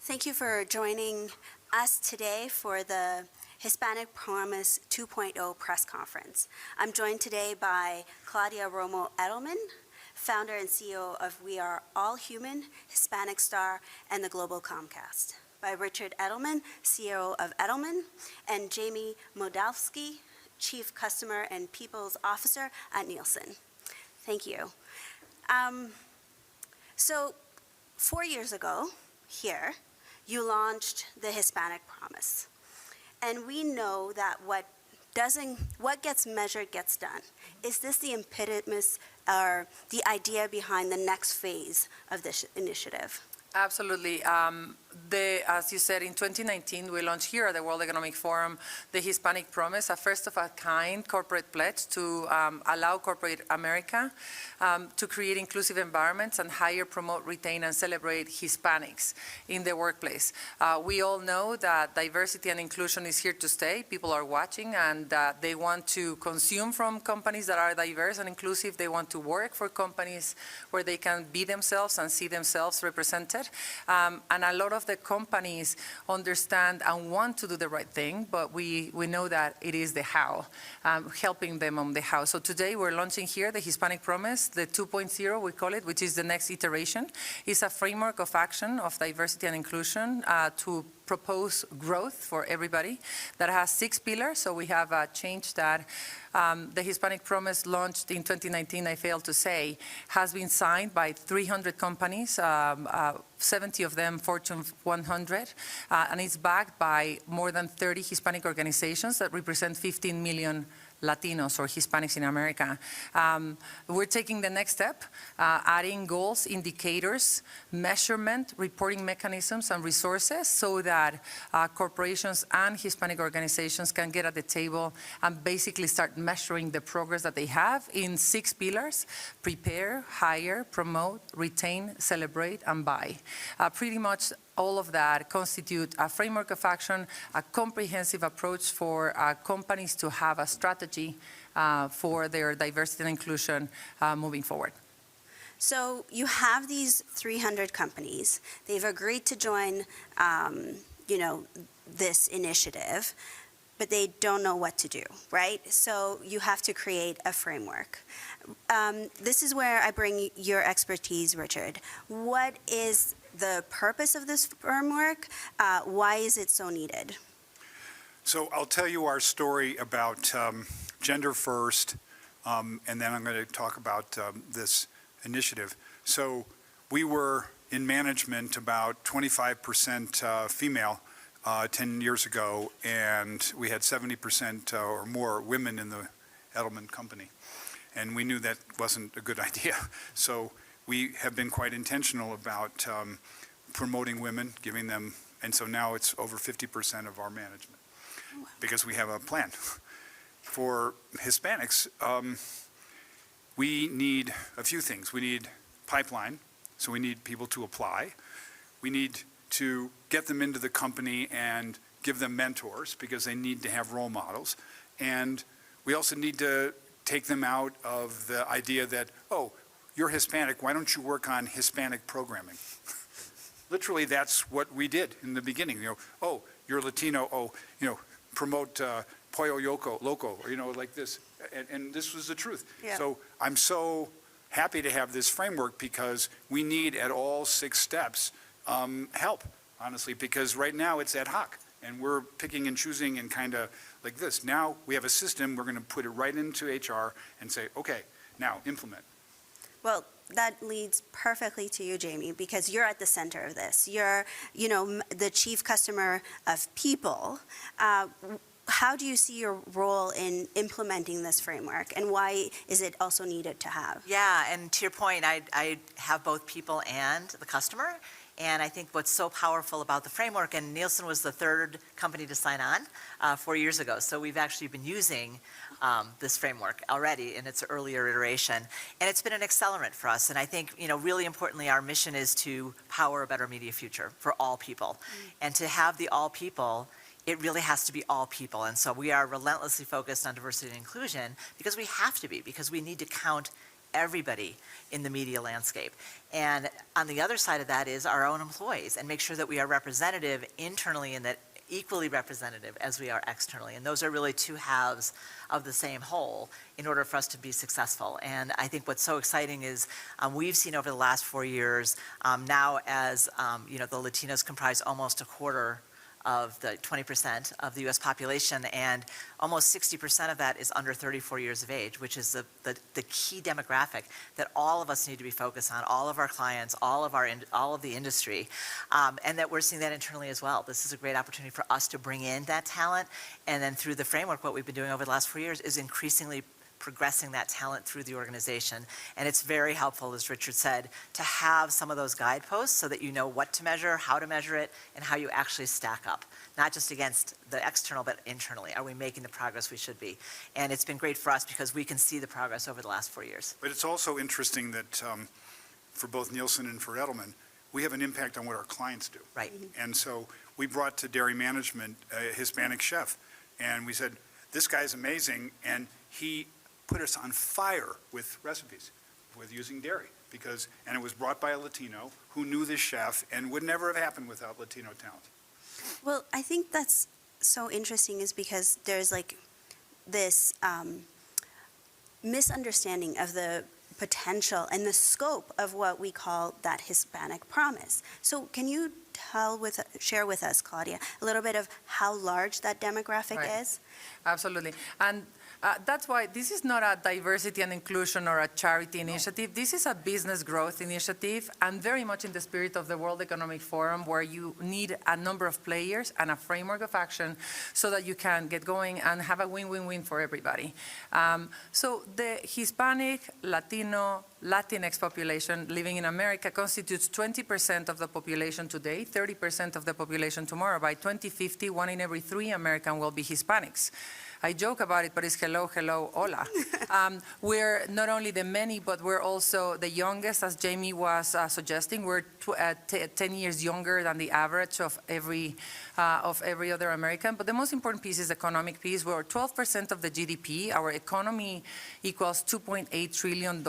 Thank you for joining us today for the Hispanic Promise 2.0 press conference. I'm joined today by Claudia Romo Edelman, founder and CEO of We Are All Human, Hispanic Star, and the Global Comcast, by Richard Edelman, CEO of Edelman, and Jamie Moldafsky, Chief Customer and People's Officer at Nielsen. Thank you. So 4 years ago, here, you launched the Hispanic Promise. And we know that what gets measured gets done. Is this the impetus or the idea behind the next phase of this initiative? Absolutely. As you said, in 2019, we launched here at the World Economic Forum the Hispanic Promise, a first-of-a-kind corporate pledge to allow corporate America to create inclusive environments and hire, promote, retain, and celebrate Hispanics in the workplace. We all know that diversity and inclusion is here to stay. People are watching, and they want to consume from companies that are diverse and inclusive. They want to work for companies where they can be themselves and see themselves represented. And a lot of the companies understand and want to do the right thing, but we know that it is the how, helping them on the how. So today we're launching here the Hispanic Promise, the 2.0 we call it, which is the next iteration. It's a framework of action of diversity and inclusion to propose growth for everybody that has 6 pillars. So we have changed that. The Hispanic Promise launched in 2019, I failed to say, has been signed by 300 companies, 70 of them Fortune 100, and it's backed by more than 30 Hispanic organizations that represent 15 million Latinos or Hispanics in America. We're taking the next step, adding goals, indicators, measurement, reporting mechanisms, and resources so that corporations and Hispanic organizations can get at the table and basically start measuring the progress that they have in 6 pillars: prepare, hire, promote, retain, celebrate, and buy. Pretty much all of that constitute a framework of action, a comprehensive approach for companies to have a strategy for their diversity and inclusion moving forward. So you have these 300 companies. They've agreed to join, this initiative, but they don't know what to do, right? So you have to create a framework. This is where I bring your expertise, Richard. What is the purpose of this framework? Why is it so needed? So I'll tell you our story about Gender First, and then I'm going to talk about this initiative. So we were in management about 25% female 10 years ago, and we had 70% or more women in the Edelman company. And we knew that wasn't a good idea. So we have been quite intentional about promoting women, giving them, and so now it's over 50% of our management because we have a plan. For Hispanics, we need a few things. We need pipeline, so we need people to apply. We need to get them into the company and give them mentors because they need to have role models. And we also need to take them out of the idea that, oh, you're Hispanic, why don't you work on Hispanic programming? Literally, that's what we did in the beginning. Oh, you're Latino, promote Pollo Loco, or like this. And this was the truth. Yeah. So I'm so happy to have this framework because we need at all 6 steps help, honestly, because right now it's ad hoc. And we're picking and choosing and kind of like this. Now we have a system, we're going to put it right into HR and say, okay, now implement. Well, that leads perfectly to you, Jamie, because you're at the center of this. You're, the chief customer of people. How do you see your role in implementing this framework, and why is it also needed to have? Yeah, and to your point, I have both people and the customer. And I think what's so powerful about the framework, and Nielsen was the 3rd company to sign on 4 years ago. So we've actually been using this framework already in its earlier iteration. And it's been an accelerant for us. And I think, really importantly, our mission is to power a better media future for all people. And to have the all people, it really has to be all people. And so we are relentlessly focused on diversity and inclusion because we have to be, because we need to count everybody in the media landscape. And on the other side of that is our own employees, and make sure that we are representative internally and that equally representative as we are externally. And those are really two halves of the same whole in order for us to be successful. And I think what's so exciting is we've seen over the last 4 years, now as the Latinos comprise almost a quarter of the 20% of the U.S. population, and almost 60% of that is under 34 years of age, which is the key demographic that all of us need to be focused on, all of our clients, all of the industry, and that we're seeing that internally as well. This is a great opportunity for us to bring in that talent, and then through the framework, what we've been doing over the last 4 years is increasingly progressing that talent through the organization. And it's very helpful, as Richard said, to have some of those guideposts so that you know what to measure, how to measure it, and how you actually stack up, not just against the external, but internally. Are we making the progress we should be? And it's been great for us because we can see the progress over the last 4 years. But it's also interesting that for both Nielsen and for Edelman, we have an impact on what our clients do. Right. And so we brought to dairy management a Hispanic chef, and we said, this guy's amazing, and he put us on fire with recipes, with using dairy, and it was brought by a Latino who knew this chef and would never have happened without Latino talent. Well, I think that's so interesting is because there's like this misunderstanding of the potential and the scope of what we call that Hispanic promise. So can you share with us, Claudia, a little bit of how large that demographic is? Absolutely. And that's why this is not a diversity and inclusion or a charity initiative. This is a business growth initiative, and very much in the spirit of the World Economic Forum, where you need a number of players and a framework of action so that you can get going and have a win-win-win for everybody. So the Hispanic, Latino, Latinx population living in America constitutes 20% of the population today, 30% of the population tomorrow. By 2050, 1 in every 3 Americans will be Hispanics. I joke about it, but it's hello, hello, hola. We're not only the many, but we're also the youngest, as Jamie was suggesting. We're 10 years younger than the average of every other American. But the most important piece is the economic piece. We're 12% of the GDP. Our economy equals $2.8 trillion,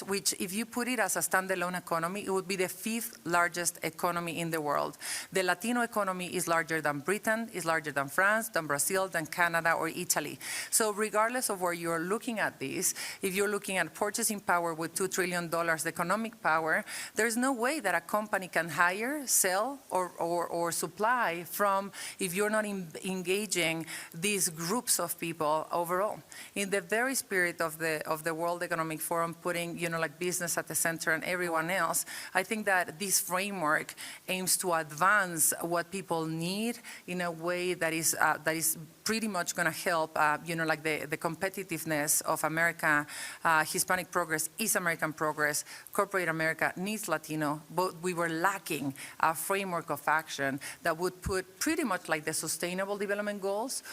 which if you put it as a standalone economy, it would be the 5th largest economy in the world. The Latino economy is larger than Britain, is larger than France, than Brazil, than Canada, or Italy. So regardless of where you're looking at this, if you're looking at purchasing power with $2 trillion, the economic power, there's no way that a company can hire, sell, or supply from if you're not engaging these groups of people overall. In the very spirit of the World Economic Forum, putting like business at the center and everyone else, I think that this framework aims to advance what people need in a way that is pretty much going to help, like the competitiveness of America. Hispanic progress is American progress. Corporate America needs Latino, but we were lacking a framework of action that would put pretty much like the Sustainable Development Goals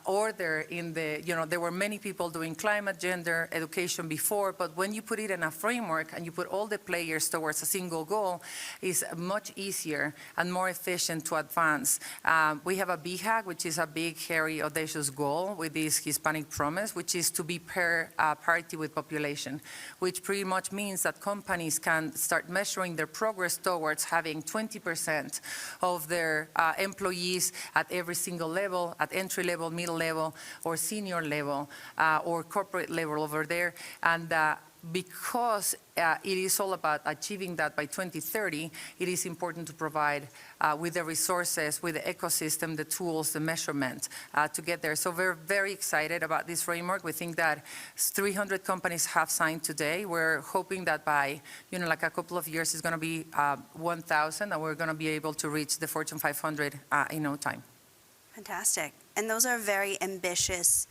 order in there were many people doing climate, gender, education before, but when you put it in a framework and you put all the players towards a single goal, it's much easier and more efficient to advance. We have a BHAG, which is a big, hairy, audacious goal with this Hispanic Promise, which is to be parity with population, which pretty much means that companies can start measuring their progress towards having 20% of their employees at every single level, at entry level, middle level, or senior level, or corporate level over there. And because it is all about achieving that by 2030, it is important to provide with the resources, with the ecosystem, the tools, the measurement to get there. So we're very excited about this framework. We think that 300 companies have signed today. We're hoping that by, like a couple of years, it's going to be 1,000, and we're going to be able to reach the Fortune 500 in no time. Fantastic. And those are very ambitious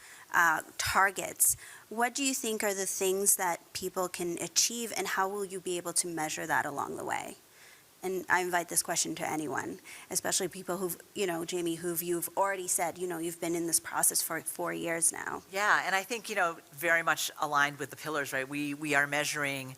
targets. What do you think are the things that people can achieve, and how will you be able to measure that along the way? And I invite this question to anyone, especially people who've, Jamie, you've already said, you've been in this process for 4 years now. Yeah, and I think, very much aligned with the pillars, right? We are measuring,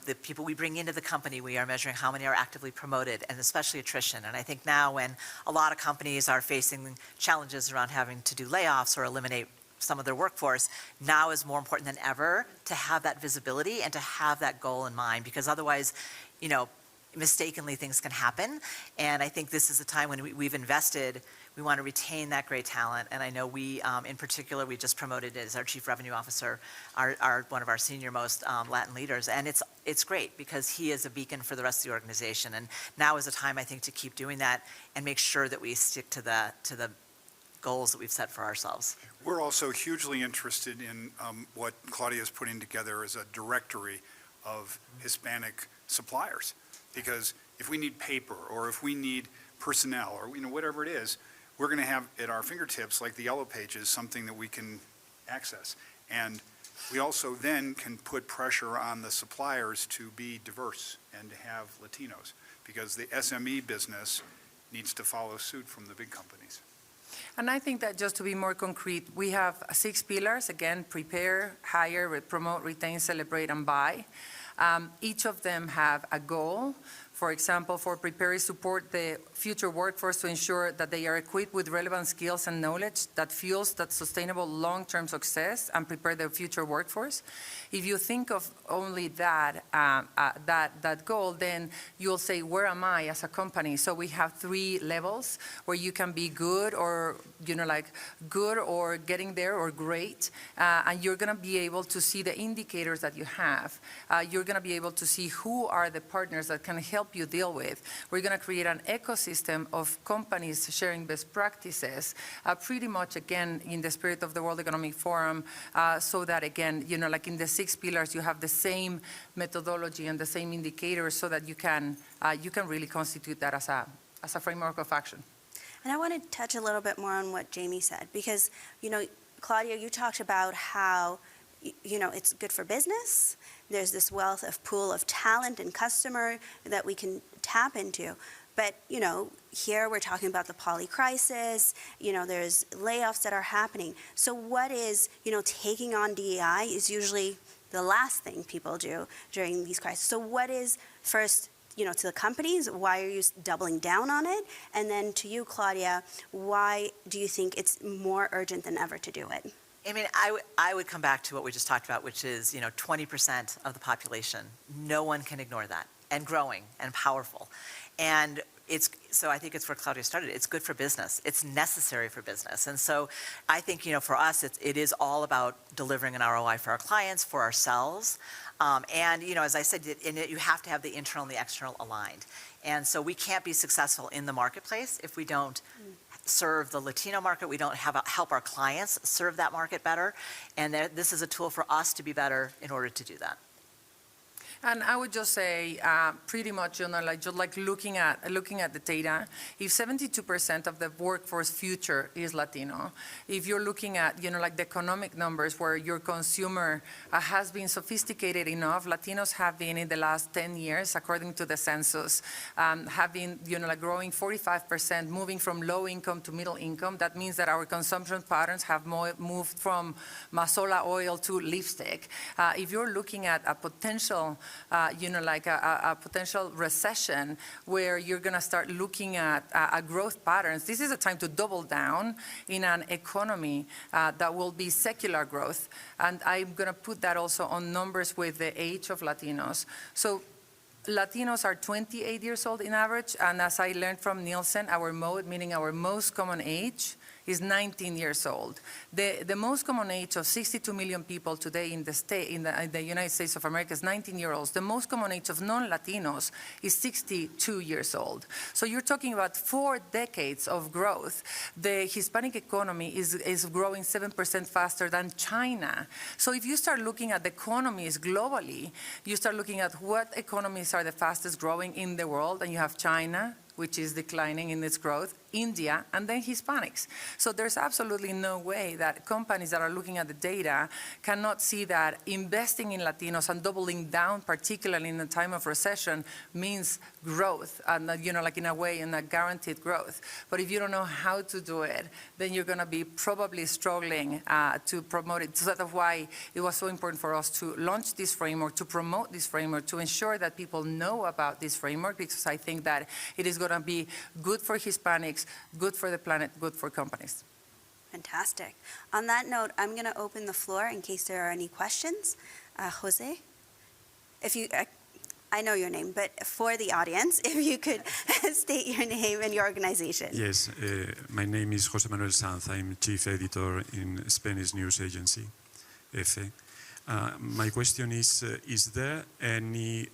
the people we bring into the company. We are measuring how many are actively promoted, and especially attrition. And I think now when a lot of companies are facing challenges around having to do layoffs or eliminate some of their workforce, now is more important than ever to have that visibility and to have that goal in mind, because otherwise, mistakenly things can happen. And I think this is the time when we've invested, we want to retain that great talent. And I know we, in particular, we just promoted as our Chief Revenue Officer, one of our senior most Latin leaders. And it's great because he is a beacon for the rest of the organization. And now is the time, I think, to keep doing that and make sure that we stick to the goals that we've set for ourselves. We're also hugely interested in what Claudia is putting together as a directory of Hispanic suppliers. Because if we need paper or if we need personnel or whatever it is, we're going to have at our fingertips, like the Yellow Pages, something that we can access. And we also then can put pressure on the suppliers to be diverse and to have Latinos, because the SME business needs to follow suit from the big companies. And I think that just to be more concrete, we have 6 pillars, again, prepare, hire, promote, retain, celebrate, and buy. Each of them have a goal. For example, for prepare, support the future workforce to ensure that they are equipped with relevant skills and knowledge that fuels that sustainable long-term success and prepare the future workforce. If you think of only that goal, then you'll say, where am I as a company? So we have 3 levels where you can be good or, good or getting there or great. And you're going to be able to see the indicators that you have. You're going to be able to see who are the partners that can help you deal with. We're going to create an ecosystem of companies sharing best practices, pretty much, again, in the spirit of the World Economic Forum, so that, again, like in the 6 pillars, you have the same methodology and the same indicators so that you can really constitute that as a framework of action. And I want to touch a little bit more on what Jamie said, because, Claudia, you talked about how, it's good for business. There's this wealth of pool of talent and customer that we can tap into. But, here we're talking about the poly crisis, there's layoffs that are happening. So what is, taking on DEI is usually the last thing people do during these crises. So what is first, to the companies, why are you doubling down on it? And then to you, Claudia, why do you think it's more urgent than ever to do it? I mean, I would come back to what we just talked about, which is, 20% of the population. No one can ignore that, and growing and powerful. And so I think it's where Claudia started. It's good for business. It's necessary for business. And so I think, for us, it is all about delivering an ROI for our clients, for ourselves. And, as I said, you have to have the internal and the external aligned. And so we can't be successful in the marketplace if we don't serve the Latino market. We don't help our clients serve that market better. And this is a tool for us to be better in order to do that. And I would just say, pretty much, just looking at the data, if 72% of the workforce future is Latino, if you're looking at, the economic numbers where your consumer has been sophisticated enough, Latinos have been in the last 10 years, according to the census, have been, growing 45%, moving from low income to middle income. That means that our consumption patterns have moved from mazola oil to lipstick. If you're looking at a potential a potential recession where you're going to start looking at growth patterns, this is a time to double down in an economy that will be secular growth. And I'm going to put that also on numbers with the age of Latinos. So Latinos are 28 years old in average, and as I learned from Nielsen, our mode, meaning our most common age, is 19 years old. The most common age of 62 million people today in the United States of America is 19-year-olds. The most common age of non-Latinos is 62 years old. So you're talking about 4 decades of growth. The Hispanic economy is growing 7% faster than China. So if you start looking at the economies globally, you start looking at what economies are the fastest growing in the world, and you have China, which is declining in its growth, India, and then Hispanics. So there's absolutely no way that companies that are looking at the data cannot see that investing in Latinos and doubling down, particularly in a time of recession, means growth, and in a way, in a guaranteed growth. But if you don't know how to do it, then you're going to be probably struggling to promote it. So that's why it was so important for us to launch this framework, to promote this framework, to ensure that people know about this framework, because I think that it is going to be good for Hispanics, good for the planet, good for companies. Fantastic. On that note, I'm going to open the floor in case there are any questions. Jose, if you, I know your name, but for the audience, if you could state your name and your organization. Yes, my name is José Manuel Sanz. I'm chief editor in Spanish news agency, EFE. My question is there any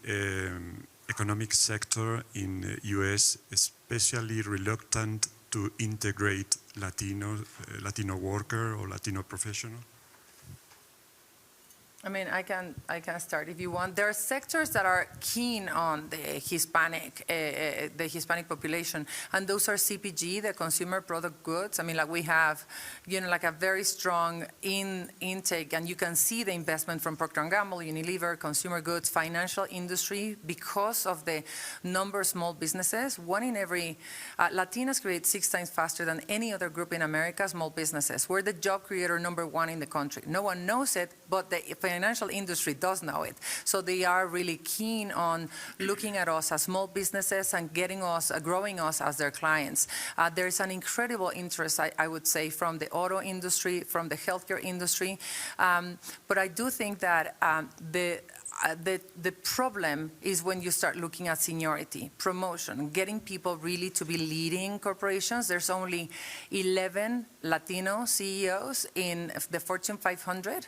economic sector in U.S. especially reluctant to integrate Latino worker or Latino professional? I mean, I can start if you want. There are sectors that are keen on the Hispanic population, and those are CPG, the consumer product goods. I mean, like we have, like a very strong intake, and you can see the investment from Procter & Gamble, Unilever, consumer goods, financial industry, because of the number of small businesses. One in every, Latinas create 6 times faster than any other group in America, small businesses. We're the job creator #1 in the country. No one knows it, but the financial industry does know it. So they are really keen on looking at us as small businesses and getting us, growing us as their clients. There's an incredible interest, I would say, from the auto industry, from the healthcare industry. But I do think that the problem is when you start looking at seniority, promotion, getting people really to be leading corporations. There's only 11 Latino CEOs in the Fortune 500.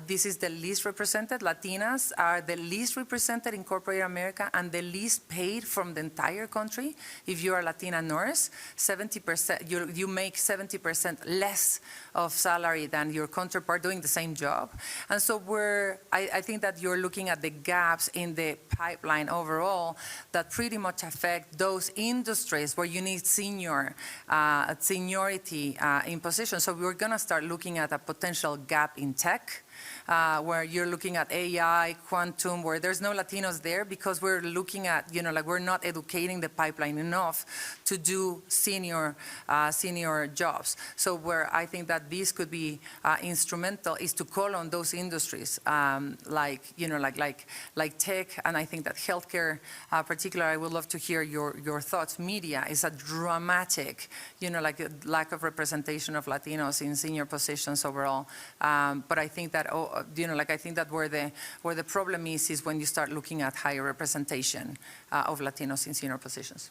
This is the least represented. Latinas are the least represented in corporate America and the least paid from the entire country. If you are a Latina nurse, 70%, you make 70% less of salary than your counterpart doing the same job. And so I think that you're looking at the gaps in the pipeline overall that pretty much affect those industries where you need seniority in position. So we're going to start looking at a potential gap in tech, where you're looking at AI, quantum, where there's no Latinos there because we're looking at, like we're not educating the pipeline enough to do senior jobs. So where I think that this could be instrumental is to call on those industries, like tech, and I think that healthcare, particularly, I would love to hear your thoughts. Media is a dramatic, like a lack of representation of Latinos in senior positions overall. But I think that I think that where the problem is when you start looking at higher representation of Latinos in senior positions.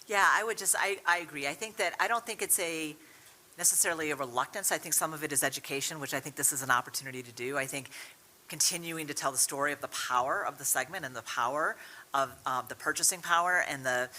Yeah, I agree. I don't think it's necessarily a reluctance. I think some of it is education, which I think this is an opportunity to do. I think continuing to tell the story of the power of the segment and the power of the purchasing power and the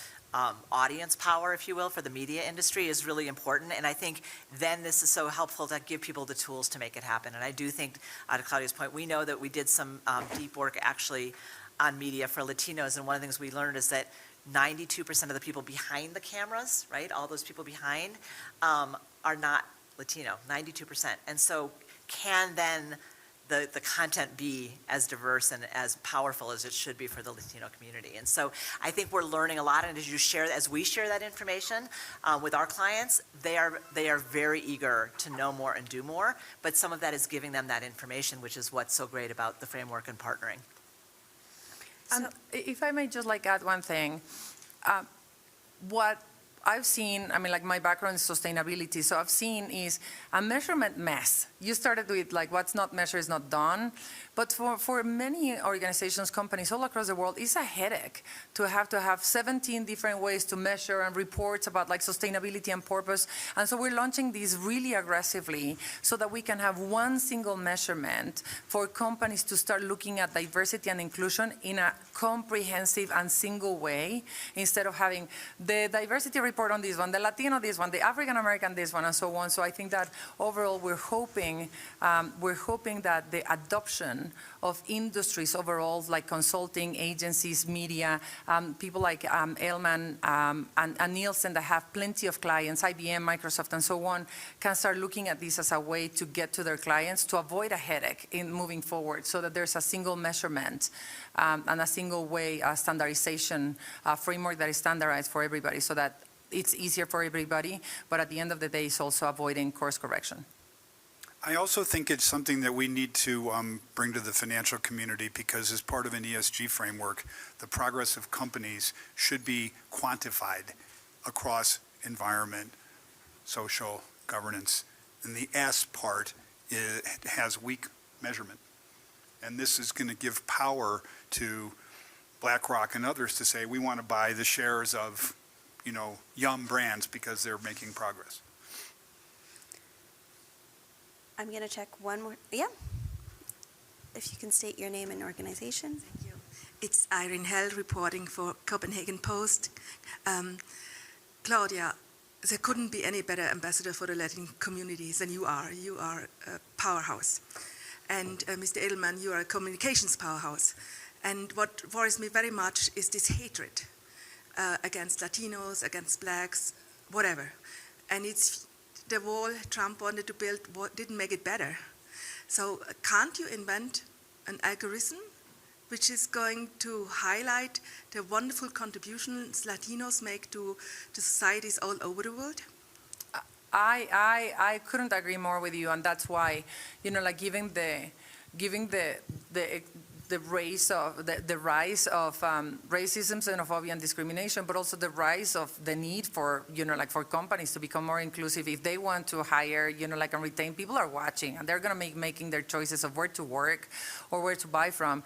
audience power, if you will, for the media industry is really important. And I think then this is so helpful to give people the tools to make it happen. And I do think, to Claudia's point, we know that we did some deep work actually on media for Latinos. And one of the things we learned is that 92% of the people behind the cameras, right, all those people behind, are not Latino, 92%. And so can then the content be as diverse and as powerful as it should be for the Latino community? And so I think we're learning a lot, and as we share that information with our clients, they are very eager to know more and do more, but some of that is giving them that information, which is what's so great about the framework and partnering. And if I may just add one thing, what I've seen, my background is sustainability, so I've seen is a measurement mess. You started with what's not measured is not done, but for many organizations, companies all across the world, it's a headache to have 17 different ways to measure and reports about sustainability and purpose. And so we're launching these really aggressively so that we can have one single measurement for companies to start looking at diversity and inclusion in a comprehensive and single way, instead of having the diversity report on this one, the Latino this one, the African American this one, and so on. So I think that overall we're hoping that the adoption of industries overall, like consulting agencies, media, people like Edelman and Nielsen that have plenty of clients, IBM, Microsoft, and so on, can start looking at this as a way to get to their clients, to avoid a headache in moving forward, so that there's a single measurement and a single way standardization framework that is standardized for everybody, so that it's easier for everybody, but at the end of the day, it's also avoiding course correction. I also think it's something that we need to bring to the financial community, because as part of an ESG framework, the progress of companies should be quantified across environment, social, governance. And the S part has weak measurement. And this is going to give power to BlackRock and others to say, we want to buy the shares of, Yum brands because they're making progress. I'm going to check one more. Yeah. If you can state your name and organization. Thank you. It's Irene Held reporting for Copenhagen Post. Claudia, there couldn't be any better ambassador for the Latin communities than you are. You are a powerhouse. And Mr. Edelman, you are a communications powerhouse. And what worries me very much is this hatred against Latinos, against blacks, whatever. And it's the wall Trump wanted to build didn't make it better. So can't you invent an algorithm which is going to highlight the wonderful contributions Latinos make to societies all over the world? I couldn't agree more with you, and that's why, giving the rise of racism, xenophobia, and discrimination, but also the rise of the need for, for companies to become more inclusive. If they want to hire, and retain, people are watching, and they're going to making their choices of where to work or where to buy from.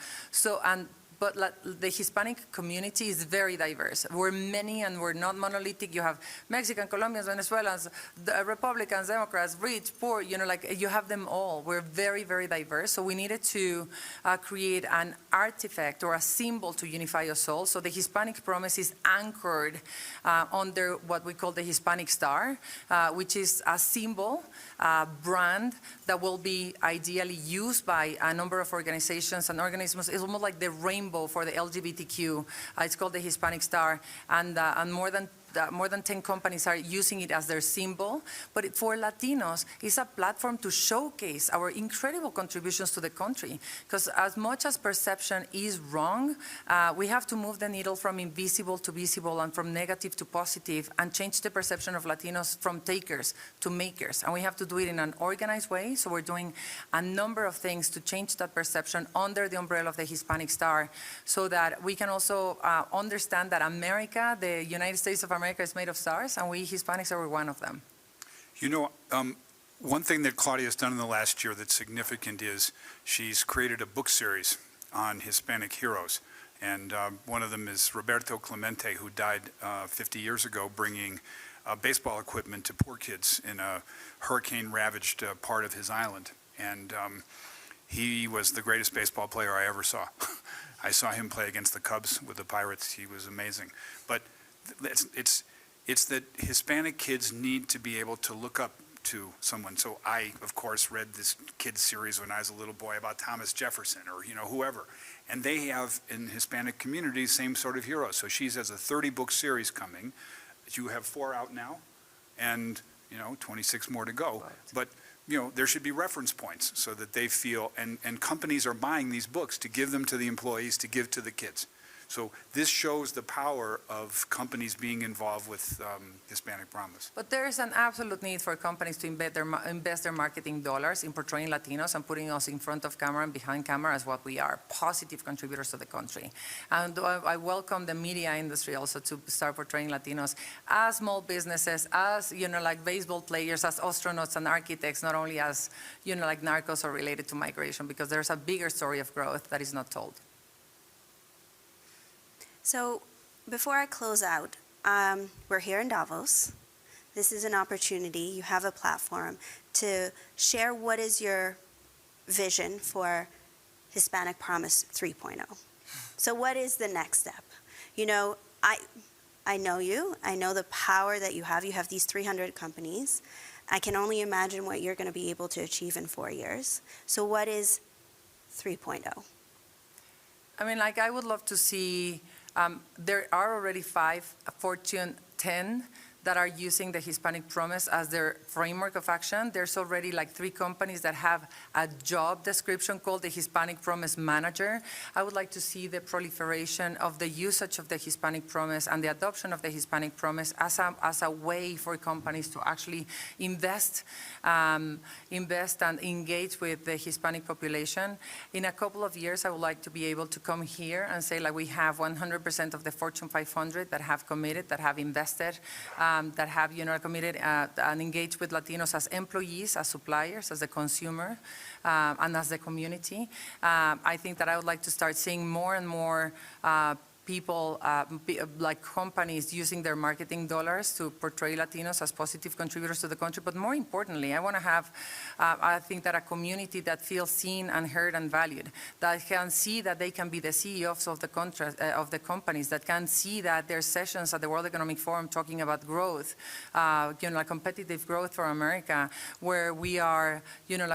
But the Hispanic community is very diverse. We're many and we're not monolithic. You have Mexican, Colombians, Venezuelans, Republicans, Democrats, rich, poor, you have them all. We're very, very diverse. So we needed to create an artifact or a symbol to unify us all. So the Hispanic Promise is anchored under what we call the Hispanic Star, which is a symbol, brand that will be ideally used by a number of organizations and organisms. It's almost like the rainbow for the LGBTQ. It's called the Hispanic Star, and more than 10 companies are using it as their symbol. But for Latinos, it's a platform to showcase our incredible contributions to the country. Because as much as perception is wrong, we have to move the needle from invisible to visible and from negative to positive and change the perception of Latinos from takers to makers. And we have to do it in an organized way. So we're doing a number of things to change that perception under the umbrella of the Hispanic Star, so that we can also understand that America, the United States of America, is made of stars, and we Hispanics are one of them. One thing that Claudia has done in the last year that's significant is she's created a book series on Hispanic heroes. And one of them is Roberto Clemente, who died 50 years ago bringing baseball equipment to poor kids in a hurricane-ravaged part of his island. And he was the greatest baseball player I ever saw. I saw him play against the Cubs with the Pirates. He was amazing. But it's that Hispanic kids need to be able to look up to someone. So I, of course, read this kids series when I was a little boy about Thomas Jefferson or, whoever. And they have, in Hispanic communities, same sort of heroes. So she has a 30-book series coming. You have 4 out now, and, 26 more to go. Right. But, there should be reference points so that they feel, and companies are buying these books to give them to the employees, to give to the kids. So this shows the power of companies being involved with Hispanic Promise. But there is an absolute need for companies to invest their marketing dollars in portraying Latinos and putting us in front of camera and behind camera as what we are, positive contributors to the country. And I welcome the media industry also to start portraying Latinos as small businesses, as, like baseball players, as astronauts and architects, not only as, like narcos or related to migration, because there's a bigger story of growth that is not told. So before I close out, we're here in Davos. This is an opportunity. You have a platform to share what is your vision for Hispanic Promise 3.0. So what is the next step? I know you. I know the power that you have. You have these 300 companies. I can only imagine what you're going to be able to achieve in 4 years. So what is 3.0? I would love to see. There are already 5 Fortune 10 that are using the Hispanic Promise as their framework of action. There's already like 3 companies that have a job description called the Hispanic Promise Manager. I would like to see the proliferation of the usage of the Hispanic Promise and the adoption of the Hispanic Promise as a way for companies to actually invest and engage with the Hispanic population. In a couple of years, I would like to be able to come here and say, like, we have 100% of the Fortune 500 that have committed, that have invested that have, committed and engaged with Latinos as employees, as suppliers, as a consumer, and as the community. I think that I would like to start seeing more and more people, like companies, using their marketing dollars to portray Latinos as positive contributors to the country. But more importantly, I want to have, I think that a community that feels seen and heard and valued, that can see that they can be the CEOs of the companies, that can see that their sessions at the World Economic Forum talking about growth, like competitive growth for America, where we are,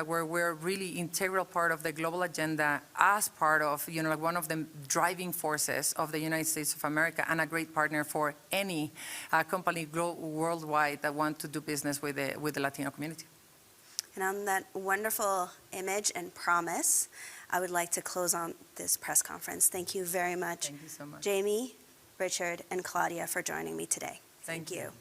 where we're really integral part of the global agenda as part of, one of the driving forces of the United States of America, and a great partner for any company worldwide that want to do business with the Latino community. And on that wonderful image and promise, I would like to close on this press conference. Thank you very much, Thank you so much. Jamie, Richard, and Claudia, for joining me today. Thank you.